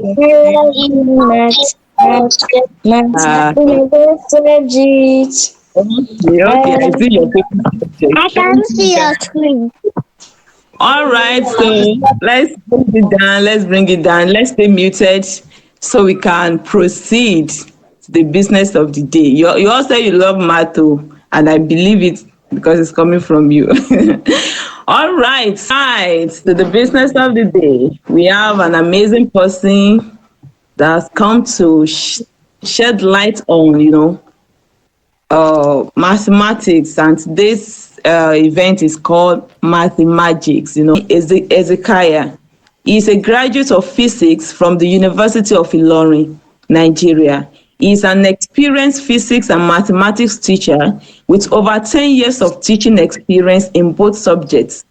Okay, I see your favorite subject. I can see your screen. All right, so let's bring it down. Let's bring it down. Let's stay muted so we can proceed to the business of the day. You all say you love math, oh, and I believe it because it's coming from you. All right, to the business of the day. We have an amazing person that's come to shed light on, mathematics, and today's event is called MatheMagics. Ezekiah is a graduate of physics from the University of Ilorin, Nigeria. He is an experienced physics and mathematics teacher with over 10 years of teaching experience in both subjects.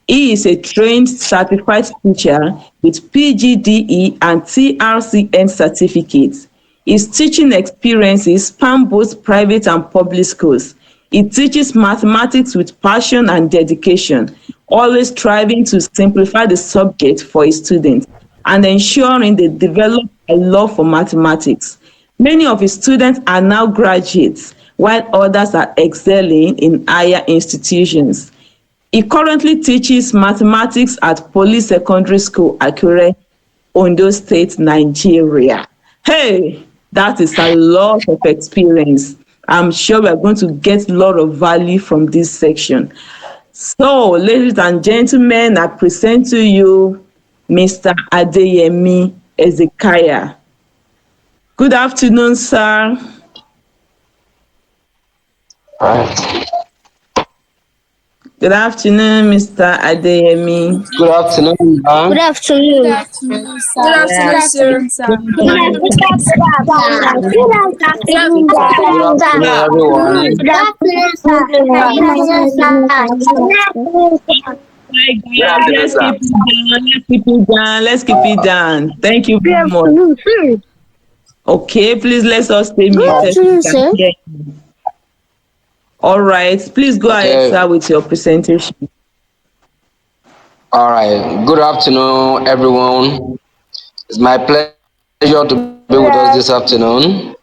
He is a trained certified teacher with PGDE and TRCN certificates. His teaching experiences span both private and public schools. He teaches mathematics with passion and dedication, always striving to simplify the subject for his students and ensuring they develop a love for mathematics. Many of his students are now graduates, while others are excelling in higher institutions. He currently teaches mathematics at Police Secondary School, Akure, Ondo State, Nigeria. Hey, that is a lot of experience. I'm sure we are going to get a lot of value from this section. So, ladies and gentlemen, I present to you Mr. Adeyemi Ezekiah. Good afternoon, sir. All right. Good afternoon, Mr. Adeyemi. Good afternoon, ma'am. Good afternoon. Good afternoon, sir. Good afternoon, Good afternoon, everyone. Let's keep it down. Thank you very much. Okay, please let us stay muted. All right, please go ahead, sir, with your presentation. All right. Good afternoon, everyone. It's my pleasure to be with us this afternoon,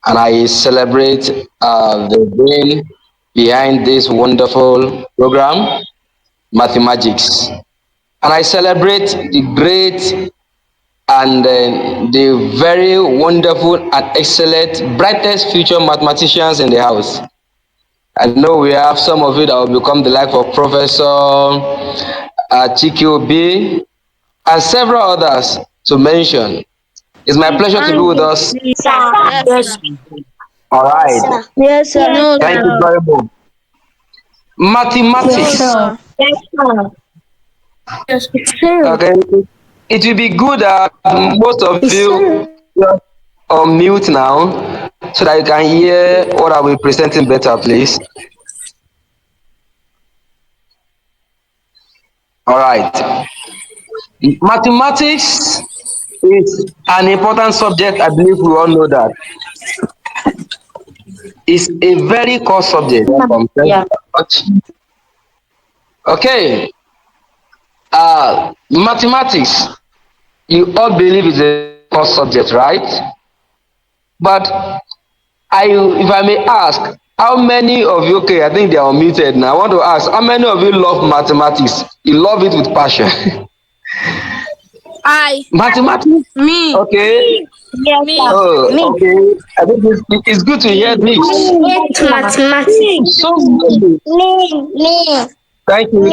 and I celebrate the brain behind this wonderful program, MatheMagics. And I celebrate the great and the very wonderful and excellent, brightest future mathematicians in the house. I know we have some of it that will become the life of Professor Chikiobi and several others to mention. It's my pleasure to be with us. Yes. All right. Yes, sir. No, Thank you very much. Mathematics. Yes, Okay. It will be good that most of you are on mute now so that you can hear what I will be presenting better, please. All right. Mathematics is an important subject. I believe we all know that. It's a very core subject. Yeah. Okay. Mathematics, you all believe is a core subject, right? But if I may ask, how many of you, okay, I think they are unmuted now. I want to ask, how many of you love mathematics? You love it with passion. Mathematics? Me. Okay. Yes, Me. sir. Oh, okay. I think it's good to hear this. Mathematics. So good. Me. Thank you for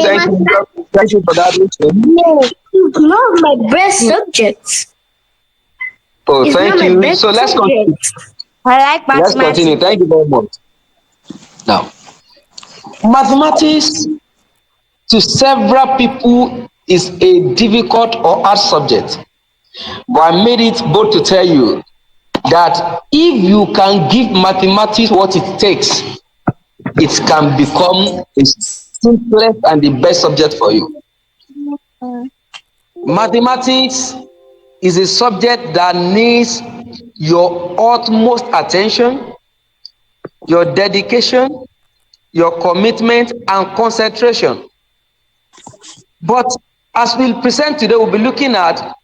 that. It's not my best subject. Oh, It's thank not my you. best So let's continue. subject. I like Let's mathematics. continue. Thank you very much. Now, mathematics to several people is a difficult or hard subject. But I made it bold to tell you that if you can give mathematics what it takes, it can become the simplest and the best subject for you. Mathematics is a subject that needs your utmost attention, your dedication, your commitment, and concentration. But as we'll present today, we'll be looking at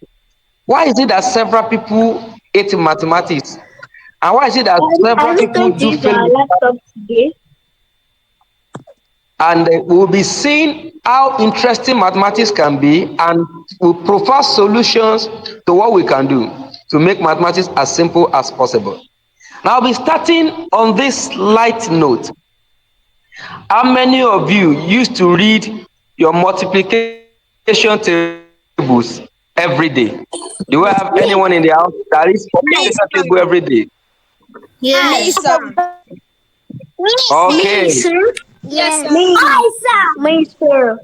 Why is it that several people hate mathematics? And why is it that Are several we people going to do use fail? our laptop today? And we'll be seeing how interesting mathematics can be, and we'll provide solutions to what we can do to make mathematics as simple as possible. Now, I'll be starting on this light note. How many of you used to read your multiplication tables every day? Do we have anyone in the house that reads multiplication table every day? Me, Yes. sir. Okay. Me, sir. Yes, sir. Me. Me, sir.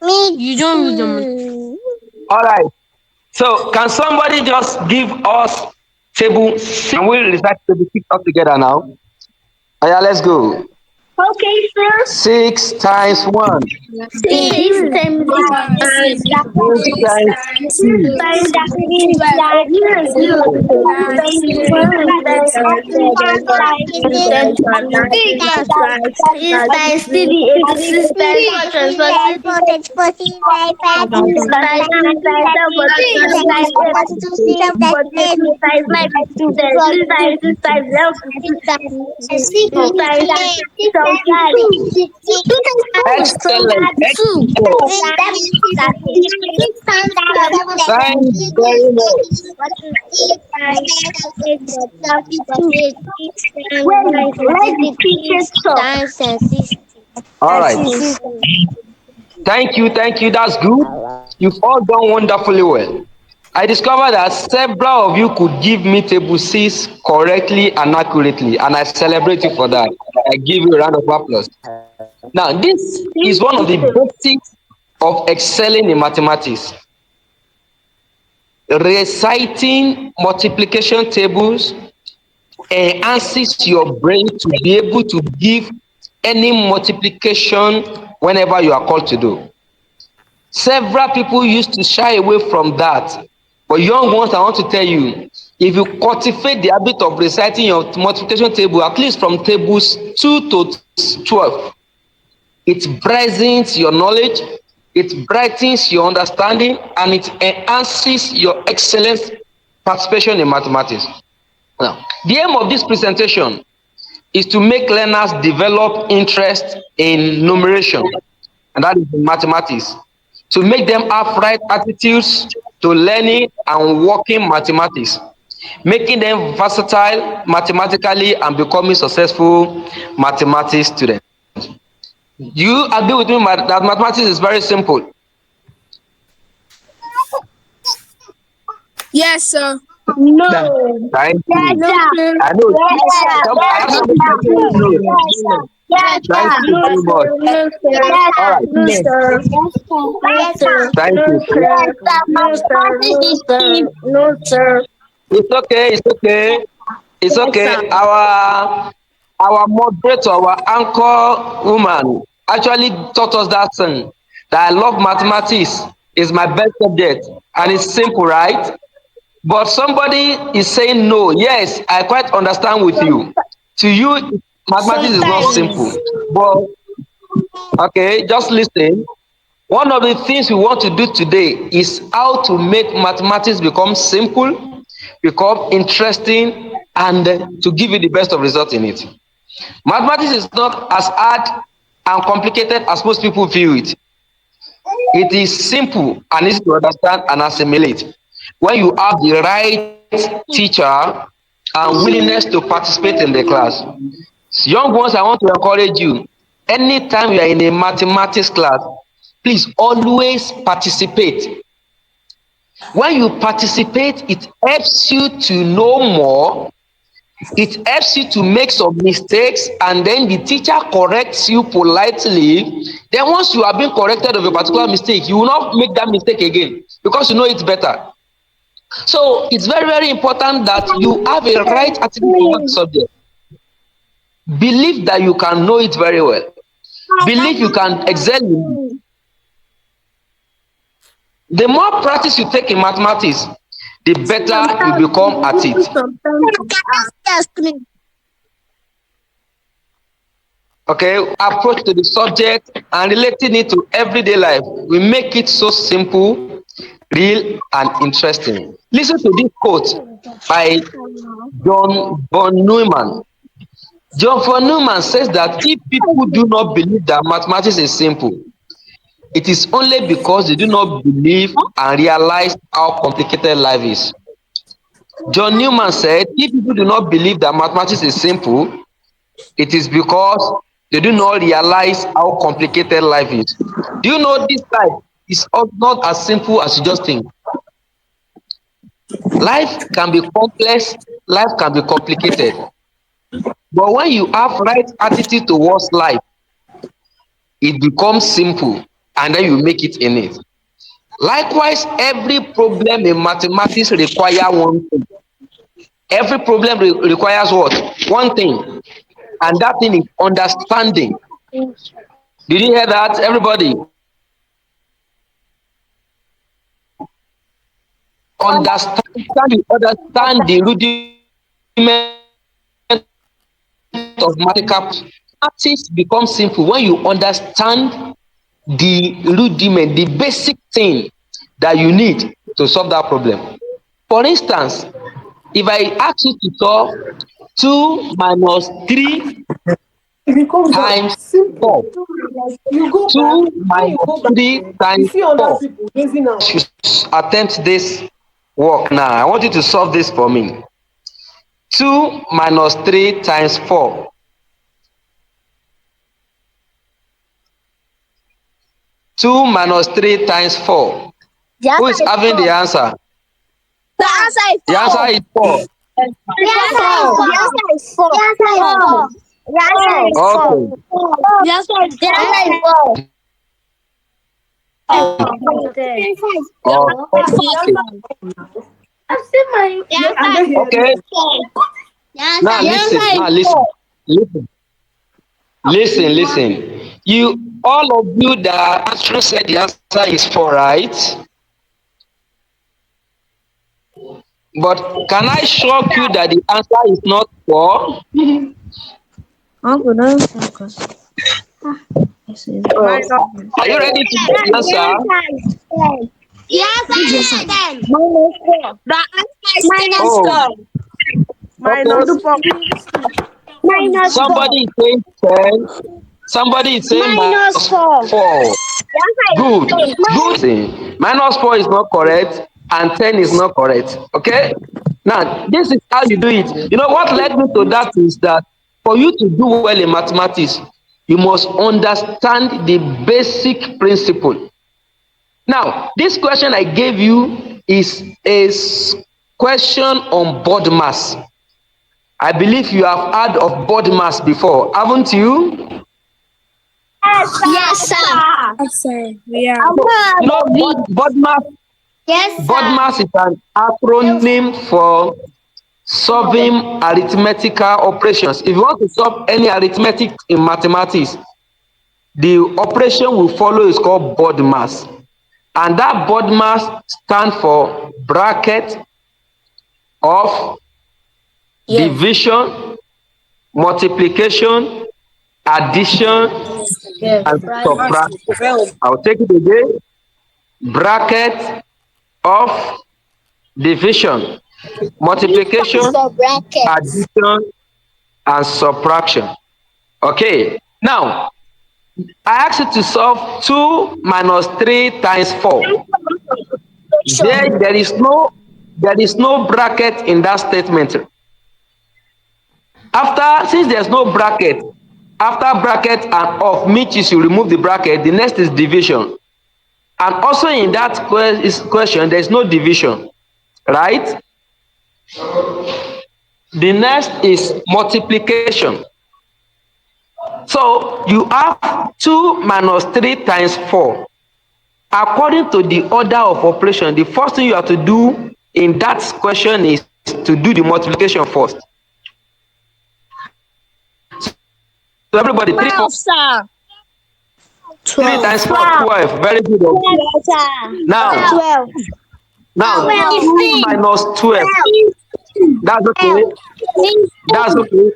You don't read them. All right. So, can somebody just give us table 6? Can we recite table 6 all together now? Oh, yeah, let's go. Okay, sir. 6 times 1. 6 times 6 6 times 2. times 3 times 2 times 1 times 2 times 5 6 times 3 86 times 4 times 5 6 times 3 times 7 times 8 48 2 times 9 15 times 3 times 6 times 11 2 times 72 Excellent. Excellent. 6 times 7 Thank you very much. let the teacher talk. All right. Thank you. Thank you. That's good. You've all done wonderfully well. I discovered that several of you could give me table 6 correctly and accurately, and I celebrate you for that. I give you a round of applause. Now, this is one of the basics of excelling in mathematics. Reciting multiplication tables enhances your brain to be able to give any multiplication whenever you are called to do. Several people used to shy away from that. But young ones, I want to tell you, if you cultivate the habit of reciting your multiplication table, at least from tables 2 to 12, it brightens your knowledge, it brightens your understanding, and it enhances your excellent participation in mathematics. Now, the aim of this presentation is to make learners develop interest in numeration, and that is in mathematics, to make them have right attitudes to learning and working mathematics, making them versatile mathematically and becoming successful mathematics students. Do you agree with me that mathematics is very simple? Yes, sir. No. Thank Yes, you. sir. I know. Yes, I have somebody that says no. Yes, Thank you no, very much. no, sir. All right. No, sir. No, sir. Thank No, you. sir. No, sir. No, sir. No, sir. It's okay. It's okay. It's okay. Our moderator, our anchor woman, actually taught us that thing. That I love mathematics. Is my best subject, and it's simple, right? But somebody is saying no. Yes, I quite understand with you. To you, mathematics is not simple. Sometimes. But okay, just listen. One of the things we want to do today is how to make mathematics become simple, become interesting, and to give you the best of results in it. Mathematics is not as hard and complicated as most people view it. It is simple and easy to understand and assimilate when you have the right teacher and willingness to participate in the class. Young ones, I want to encourage you. Anytime you are in a mathematics class, please always participate. When you participate, it helps you to know more. It helps you to make some mistakes, and then the teacher corrects you politely. Then once you are being corrected of a particular mistake, you will not make that mistake again because you know it better. So it's very, very important that you have a right attitude toward the subject. Believe that you can know it very well. Believe you can excel in it. The more practice you take in mathematics, the better you become at it. Okay, approach to the subject and relating it to everyday life. We make it so simple real and interesting. Listen to this quote by John von Neumann. John von Neumann says that if people do not believe that mathematics is simple, it is only because they do not believe and realize how complicated life is. John Newman said, if people do not believe that mathematics is simple, it is because they do not realize how complicated life is. Do you know this life is not as simple as you just think? Life can be complex, life can be complicated. But when you have right attitude towards life, it becomes simple and then you make it in it. Likewise, every problem in mathematics requires one thing. Every problem requires what? One thing. And that thing is understanding. Did you hear that, everybody? Understand the rudiment of mathematics. Mathematics becomes simple when you understand the rudiment, the basic thing that you need to solve that problem. For instance, if I ask you to solve 2 minus 3 times 4, 2 minus 3 times 4, you attempt this work now. I want you to solve this for me. 2 minus 3 times 4. 2 minus 3 times 4. Who is having the answer? The answer is 4. The answer is 4. The answer is 4. The answer is 4. Okay. The answer is 4. Okay. Now listen. You, all of you that actually said the answer is 4, right? But can I shock you that the answer is not 4? Uncle, no. Are you ready to get the answer? Yes, I am. Minus 4. Minus 4. Somebody is saying 10. Somebody is saying minus 4. Good. Minus 4 is not correct and 10 is not correct. Okay? Now, this is how you do it. You know what led me to that is that for you to do well in mathematics, you must understand the basic principle. Now, this question I gave you is a question on board mass. I believe you have heard of board mass before, haven't you? Yes, sir. Yes, sir. Yeah. You know, board mass. Yes, sir. Board mass is an acronym for solving arithmetical operations. If you want to solve any arithmetic in mathematics, the operation will follow is called board mass. And that board mass stands for bracket of division, multiplication, addition, and subtraction. I'll take it again. Bracket of division, multiplication, addition, and subtraction. Okay. Now, I asked you to solve 2 minus 3 times 4. There is no bracket in that statement. Since there's no bracket, after bracket and of which you remove the bracket, the next is division. And also in that question, there's no division, right? The next is multiplication. So you have 2 minus 3 times 4. According to the order of operation, the first thing you have to do in that question is to do the multiplication first. So everybody, 3 times 4, 12. Very good. Now, 12. Now 2 minus 12. That's okay. That's okay.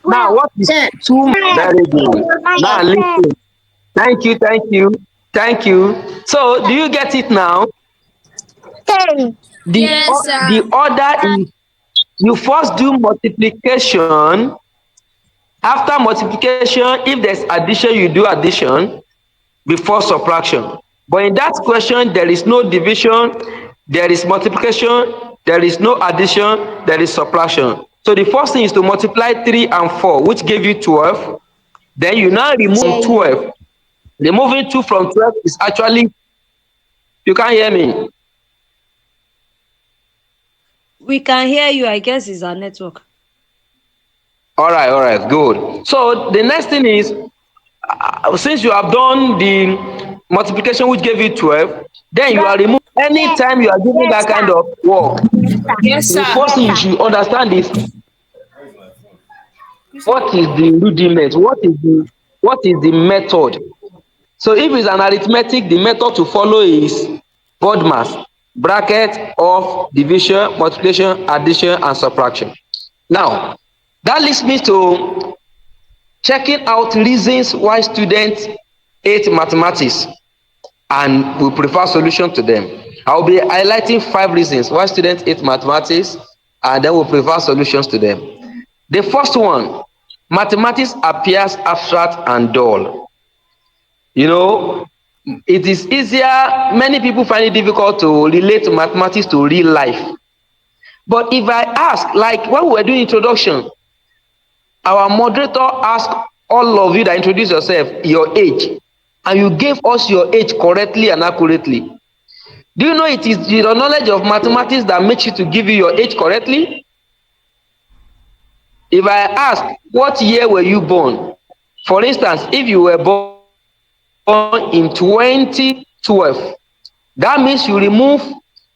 Now what is 2? Very good. Now listen. Thank you. So do you get it now? 10. Yes, sir. The order is you first do multiplication. After multiplication, if there's addition, you do addition before subtraction. But in that question, there is no division, there is multiplication, there is no addition, there is subtraction. So the first thing is to multiply 3 and 4, which gave you 12. Then you now remove 12. Removing 2 from 12 is actually, you can't hear me. We can hear you. I guess it's our network. All right, good. So the next thing is, since you have done the multiplication which gave you 12, then you are removing anytime you are doing that kind of work. Yes, The sir. first thing you should understand is what is the rudiment, what is the method. So if it's an arithmetic, the method to follow is BODMAS, bracket of division, multiplication, addition, and subtraction. Now, that leads me to checking out reasons why students hate mathematics and will prefer solution to them. I'll be highlighting 5 reasons why students hate mathematics and then will prefer solutions to them. The first one, mathematics appears abstract and dull. You know, it is easier, many people find it difficult to relate mathematics to real life. But if I ask, like when we were doing introduction, our moderator asked all of you that introduce yourself, your age, and you gave us your age correctly and accurately. Do you know it is your knowledge of mathematics that makes you to give you your age correctly? If I ask, what year were you born? For instance, if you were born in 2012, that means you remove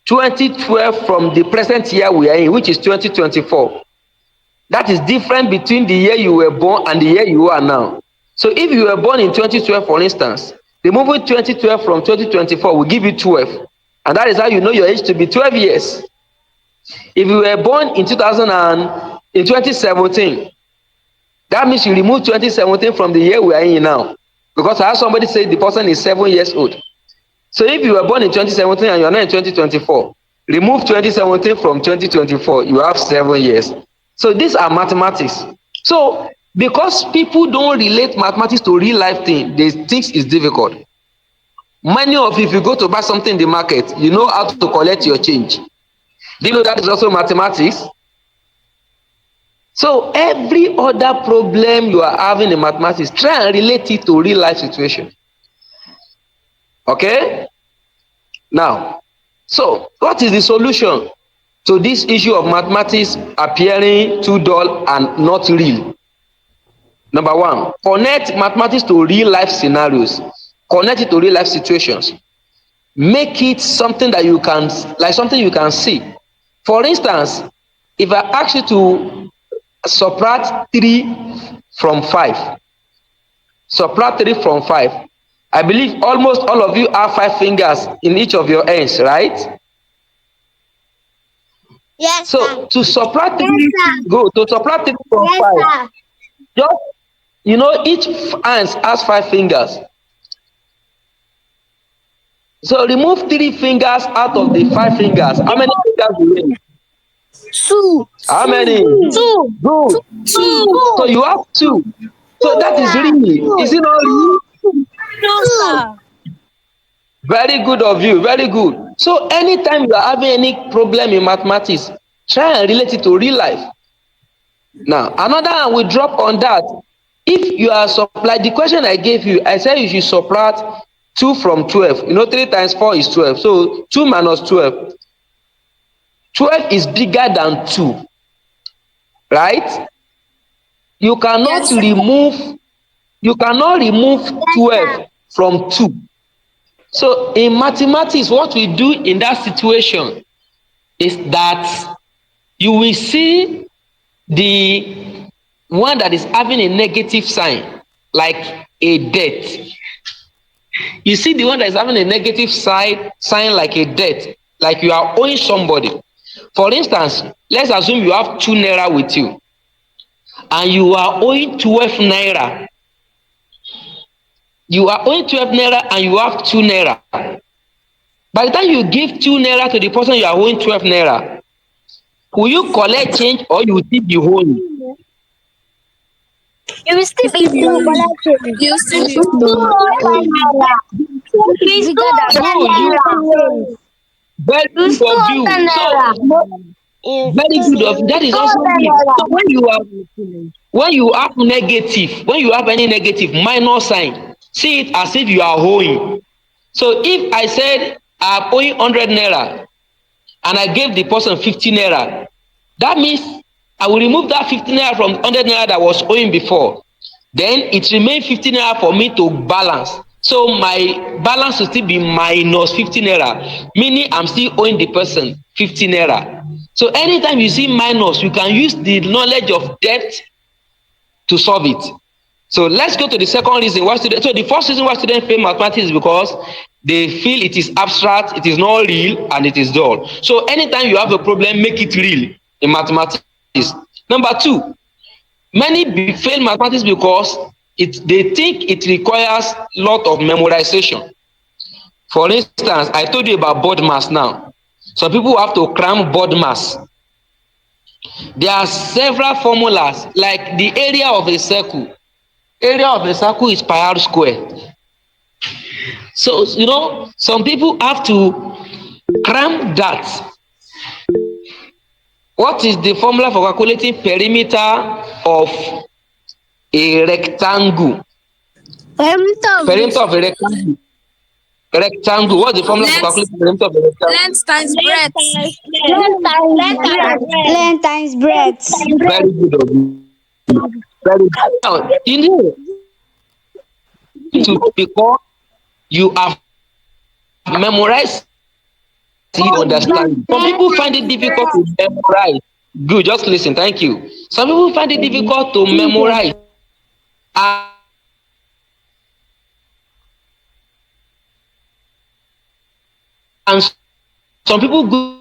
2012 from the present year we are in, which is 2024. That is different between the year you were born and the year you are now. So if you were born in 2012, for instance, removing 2012 from 2024 will give you 12. And that is how you know your age to be 12 years. If you were born in 2017, that means you remove 2017 from the year we are in now. Because I have somebody say the person is 7 years old. So if you were born in 2017 and you are now in 2024, remove 2017 from 2024, you have 7 years. So these are mathematics. So because people don't relate mathematics to real life thing, they think it's difficult. Many of you, if you go to buy something in the market, you know how to collect your change. Do you know that is also mathematics? So every other problem you are having in mathematics, try and relate it to real life situation. Okay? Now, so what is the solution to this issue of mathematics appearing too dull and not real? Number 1, connect mathematics to real life scenarios. Connect it to real life situations. Make it something that you can, like something you can see. For instance, if I ask you to subtract 3 from 5, subtract 3 from 5, I believe almost all of you have 5 fingers in each of your hands, right? Yes, so sir. to subtract 3, Yes, go to subtract 3 from Yes, 5, sir. just, you know, each hand has 5 fingers. So remove 3 fingers out of the 5 fingers. How many fingers do you have? 2. How many? 2. Good. 2. So you have 2. So that is real. Is it not real? No, sir. Very good of you. Very good. So anytime you are having any problem in mathematics, try and relate it to real life. Now, another one we drop on that. If you are like the question I gave you, I said you should subtract 2 from 12. You know, 3 times 4 is 12. So 2 minus 12. 12 is bigger than 2. Right? You cannot remove 12 from 2. So in mathematics, what we do in that situation is that you will see the one that is having a negative sign, like a debt. You see the one that is having a negative sign like a debt, like you are owing somebody. For instance, let's assume you have 2 naira with you and you are owing 12 naira. You are owing 12 naira and you have 2 naira. By the time you give 2 naira to the person you are owing 12 naira, will you collect change or you will still be owing? You will still be collecting. You still be It's 200 naira. It's 200 So you naira. very It's good of you. 200 naira. Very good of you. That is also 200 me. naira. So when you have negative, when you have any negative minus sign, see it as if you are owing. So if I said I'm owing 100 naira and I gave the person 50 naira, that means I will remove that 50 naira from 100 naira that was owing before. Then it remains 50 naira for me to balance. So my balance will still be minus 50 naira, meaning I'm still owing the person 50 naira. So anytime you see minus, you can use the knowledge of debt to solve it. So let's go to the second reason why students. So the first reason why students fail mathematics is because they feel it is abstract, it is not real, and it is dull. So anytime you have a problem, make it real in mathematics. Number two, many fail mathematics because they think it requires a lot of memorization. For instance, I told you about board mass now. Some people have to cram board mass. There are several formulas, like the area of a circle. Area of a circle is pi r square. So some people have to cram that. What is the formula for calculating perimeter of a rectangle? Perimeter of a rectangle. Rectangle. What's the formula for calculating perimeter of a rectangle? length times breadth. Length times breadth. Very good of you. Very good. Now, because you have memorized it, understand. Some people find it difficult to memorize. Good, just listen. Thank you. Some people find it difficult to memorize. And some people go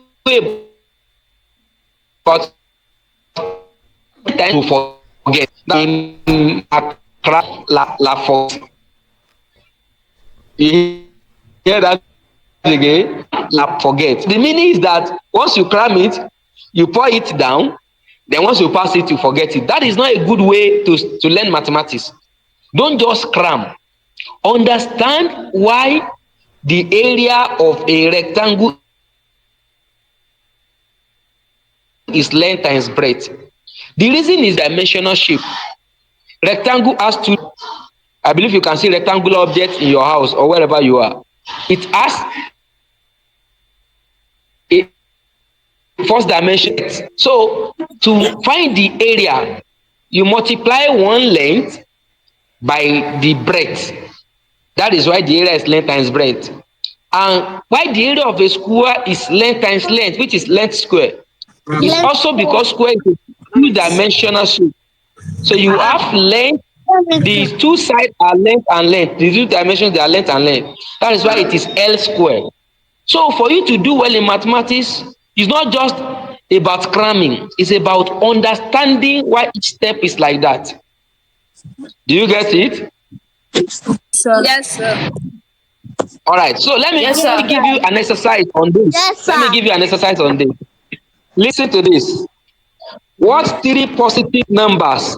about time to forget. You hear that again? Forget. The meaning is that once you cram it, you pour it down, then once you pass it, you forget it. That is not a good way to learn mathematics. Don't just cram. Understand why the area of a rectangle is length times breadth. The reason is dimensional shape. Rectangle has two. I believe you can see rectangular objects in your house or wherever you are. It has a first dimension. So to find the area, you multiply one length by the breadth. That is why the area is length times breadth. And why the area of a square is length times length, which is length square. It's also because square is a two-dimensional shape. So you have length. The two sides are length and length. The two dimensions, they are length and length. That is why it is L square. So for you to do well in mathematics, it's not just about cramming. It's about understanding why each step is like that. Do you get it? Yes, sir. All right. So let me give you an exercise on this. Yes, Let me give you an exercise on this. Listen to this. What three positive numbers?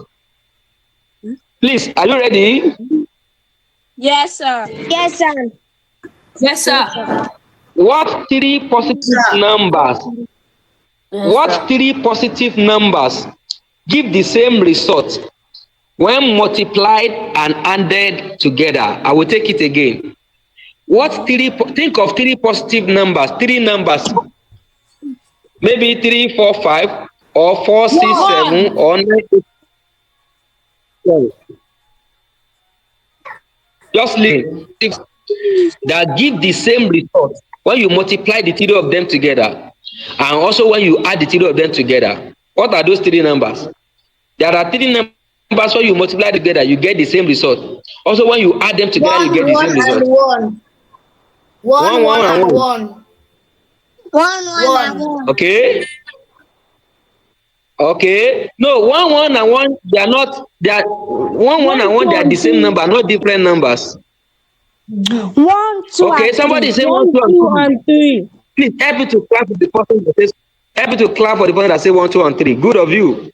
Please, are you ready? Yes, sir. Yes, sir. Yes, sir. What three positive numbers? What three positive numbers give the same result when multiplied and added together? I will take it again. Think of three positive numbers, three numbers, maybe 3, 4, 5, or 4, 6, 7, or 9, 8, 12. Just listen. That give the same result when you multiply the three of them together, and also when you add the three of them together. What are those three numbers? There are three numbers when you multiply together, you get the same result. Also, when you add them together, you get the same result. One and one. One. Okay. Okay. No, one and one. They are not. They are one and one. They are the same number, not different numbers. 1, 2, Okay, and somebody 3. say 1, 1, 2, and 2, 3. and 3. Please help me to clap for the person that says. Help me to clap for the person that say 1, 2, and 3. Good of you.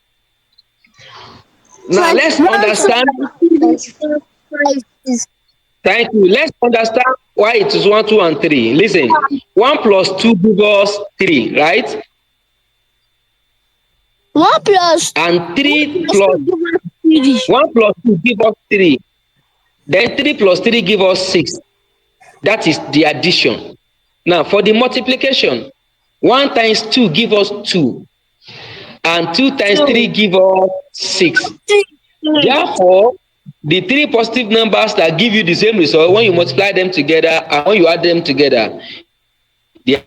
Now let's 1, 2, understand. and 3, 4, 5, 6. Thank you. Let's understand why it is 1, 2, and 3. Listen, 1 plus 2 gives us 3, right? 1 plus And 3 2 plus give us 3. 1 plus 2 give us 3. Then 3 plus 3 give us 6. That is the addition. Now for the multiplication, 1 times 2 give us 2. And 2 times 3 give us 6. Therefore, the 3 positive numbers that give you the same result, when you multiply them together and when you add them together, they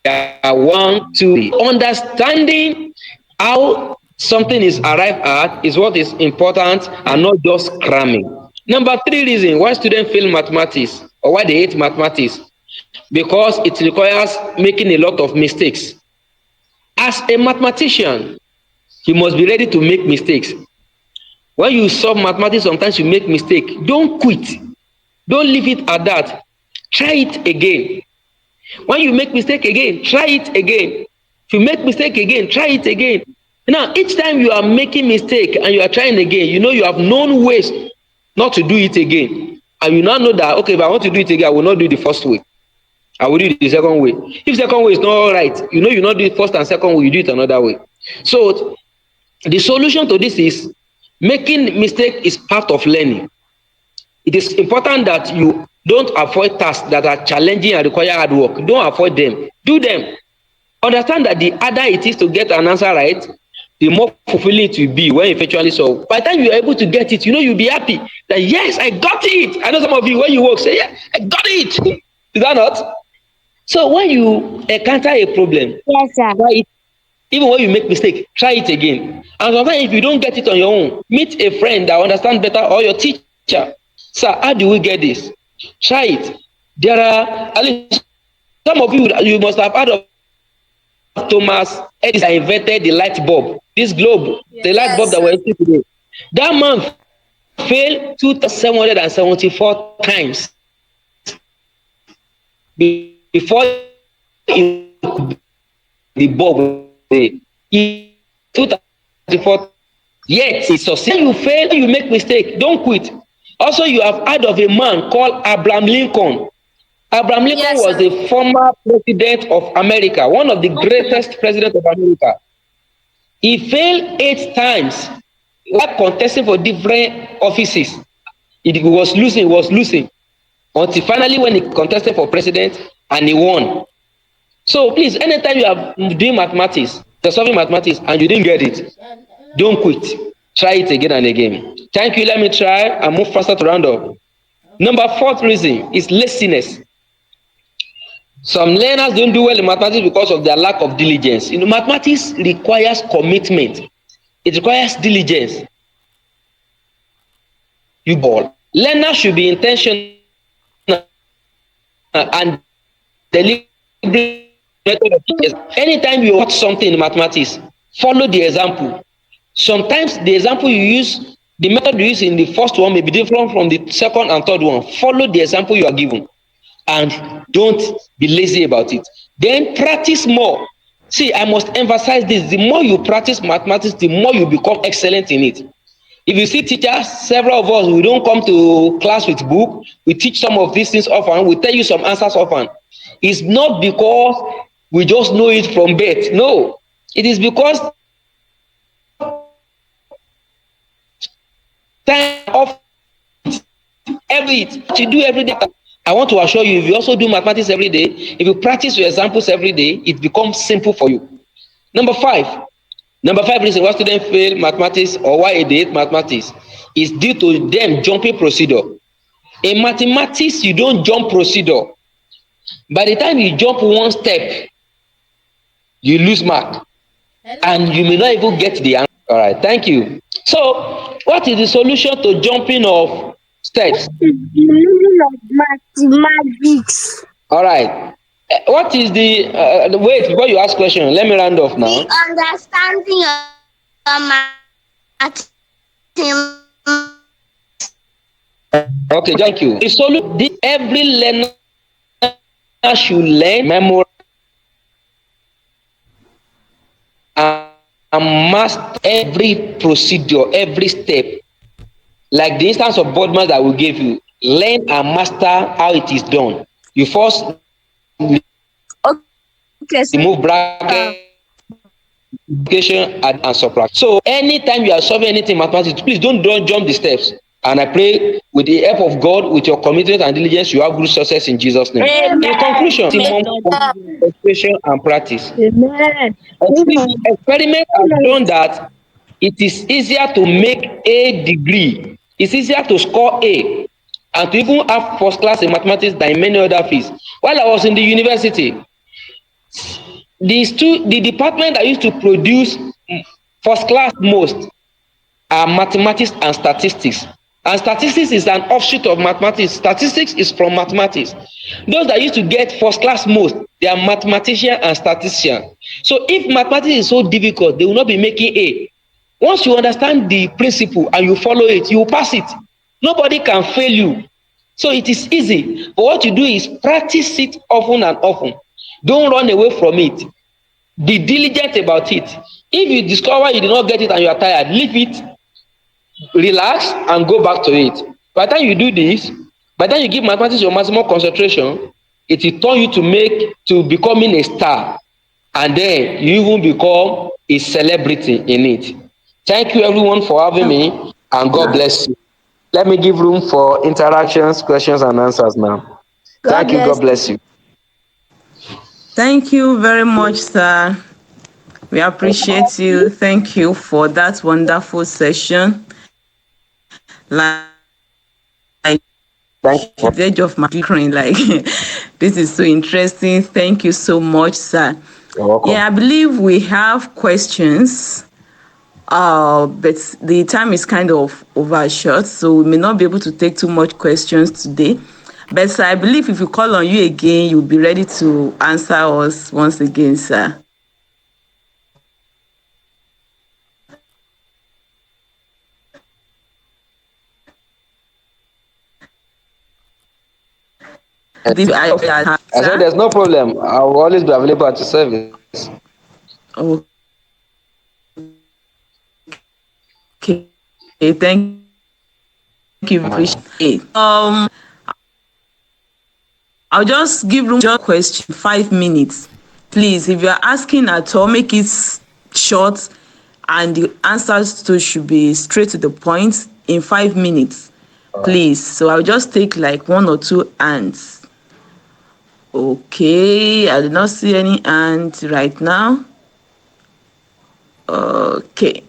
are 1, 2. Understanding how something is arrived at is what is important, and not just cramming. Number 3 reason why students fail mathematics or why they hate mathematics, because it requires making a lot of mistakes. As a mathematician, you must be ready to make mistakes. When you solve mathematics, sometimes you make mistake. Don't quit. Don't leave it at that. Try it again. When you make mistake again, try it again. If you make mistake again, try it again. Now, each time you are making mistake and you are trying again, you know you have known ways not to do it again. And you now know that, okay, if I want to do it again, I will not do it the first way. I will do it the second way. If second way is not right, you know you not do it first and second way, you do it another way. So the solution to this is making mistake is part of learning. It is important that you don't avoid tasks that are challenging and require hard work. Don't avoid them. Do them. Understand that the harder it is to get an answer right, the more fulfilling it will be when you eventually solve. By the time you are able to get it, you know you'll be happy that yes, I got it. I know some of you when you work say, yeah, I got it. Is that not? So when you encounter a problem, Yes, sir. try it. Even when you make mistake, try it again. And sometimes if you don't get it on your own, meet a friend that understands better or your teacher. Sir, how do we get this? Try it. There are at least some of you must have heard of Thomas Edison that invented the light bulb. This globe, the light bulb that we're using today. That man failed 2,774 times before the bulb. He 2,004. Yet he succeeded. When you fail, you make mistake, don't quit. Also, you have heard of a man called Abraham Lincoln. Abraham Lincoln was the former president of America, one of the greatest presidents of America. He failed 8 times while contesting for different offices. He was losing until finally when he contested for president and he won. So please, anytime you are doing mathematics, you're solving mathematics and you didn't get it, don't quit. Try it again and again. Thank you. Let me try and move faster to round up. Number 4th reason is laziness. Some learners don't do well in mathematics because of their lack of diligence. You know, mathematics requires commitment. It requires diligence. You ball. Learners should be intentional and deliberate. Anytime you watch something in mathematics, follow the example. Sometimes the example you use, the method you use in the first one may be different from the second and third one. Follow the example you are given and don't be lazy about it. Then practice more. See, I must emphasize this. The more you practice mathematics, the more you become excellent in it. If you see teachers, several of us, we don't come to class with book. We teach some of these things often. We tell you some answers often. It's not because we just know it from birth. No, it is because time of every you do every day. I want to assure you, if you also do mathematics every day, if you practice your examples every day, it becomes simple for you. Number 5 reason why students fail mathematics or why they hate mathematics is due to them jumping procedure. In mathematics, you don't jump procedure. By the time you jump one step, you lose mark and you may not even get the answer. All right, thank you. So what is the solution to jumping of steps? The meaning of mathematics. All right, what is the wait, before you ask question, let me round off now. The understanding of mathematics. Okay, thank you. The solution, every learner should learn, memorize, and master every procedure, every step. Like the instance of board that we gave you, learn and master how it is done. You first Okay, sir. remove bracket, multiplication, and subtract. So anytime you are solving anything in mathematics, please don't jump the steps. And I pray with the help of God, with your commitment and diligence, you have good success in Jesus' name. Amen. In conclusion, concentration and practice. Experiments have shown that it is easier to make a degree. It's easier to score A and to even have first class in mathematics than in many other fields. While I was in the university, the department that used to produce first class most are mathematics and statistics. And statistics is an offshoot of mathematics. Statistics is from mathematics. Those that used to get first class most, they are mathematician and statistician. So if mathematics is so difficult, they will not be making A. Once you understand the principle and you follow it, you will pass it. Nobody can fail you. So it is easy. But what you do is practice it often and often. Don't run away from it. Be diligent about it. If you discover you did not get it and you are tired, leave it, relax, and go back to it. By the time you do this, by the time you give mathematics your maximum concentration, it will turn you to becoming a star, and then you even become a celebrity in it. Thank you everyone for having me, and God bless you. Let me give room for interactions, questions, and answers now. Thank you. God bless you. Thank you very much, sir. We appreciate you. Thank you for that wonderful session. Like the edge of my screen, like this is so interesting. Thank you so much, sir. You're welcome. Yeah, I believe we have questions. But the time is kind of overshot, so we may not be able to take too much questions today. But sir, I believe if we call on you again, you'll be ready to answer us once again, sir. I said there's no problem. I will always be available at your service. Okay, thank you. Appreciate. I'll just give room to question 5 minutes. Please, if you're asking at all, make it short and the answers to should be straight to the point in 5 minutes. Please. So I'll just take like 1 or 2 hands. Okay, I did not see any hands right now. Okay.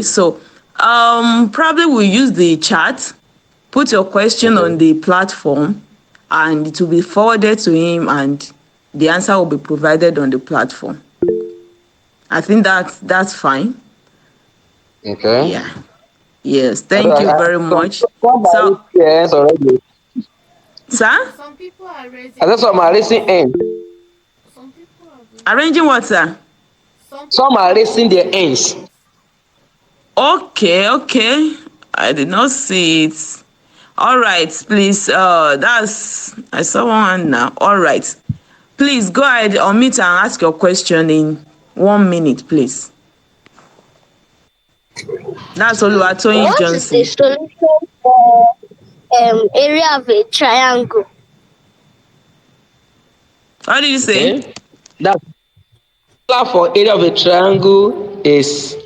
So probably we'll use the chat. Put your question on the platform and it will be forwarded to him and the answer will be provided on the platform. I think that's fine. Okay. Yeah. Yes, thank you very much. So, yes, already. Sir? Some people are raising. I just saw my raising hand. Some people are Arranging what, sir? Some are raising their hands. Okay. I did not see it. All right, please. I saw one now. All right. Please go ahead, unmute and ask your question in 1 minute, please. That's Oluwatoyin Johnson. What is the solution for area of a triangle? What did you say? Okay. That for area of a triangle is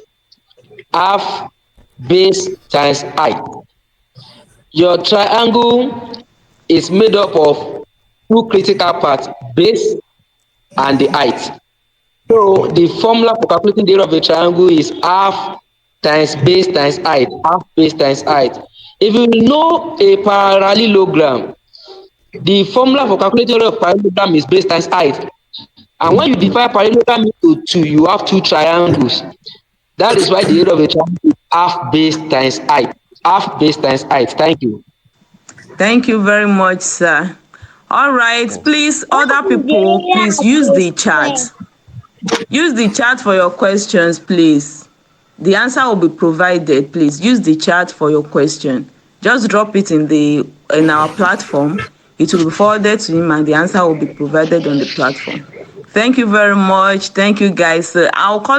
half base times height. Your triangle is made up of 2 critical parts, base and the height. So the formula for calculating the area of a triangle is half times base times height, half base times height. If you know a parallelogram, the formula for calculating the area of parallelogram is base times height. And when you divide parallelogram into 2, you have 2 triangles. That is why the area of a triangle is half base times height. Half base times height. Thank you. Thank you very much, sir. All right, please, other people, please use the chat. Use the chat for your questions, please. The answer will be provided. Please use the chat for your question. just drop it in our platform. It will be forwarded to him and the answer will be provided on the platform. Thank you very much. Thank you, guys. I'll call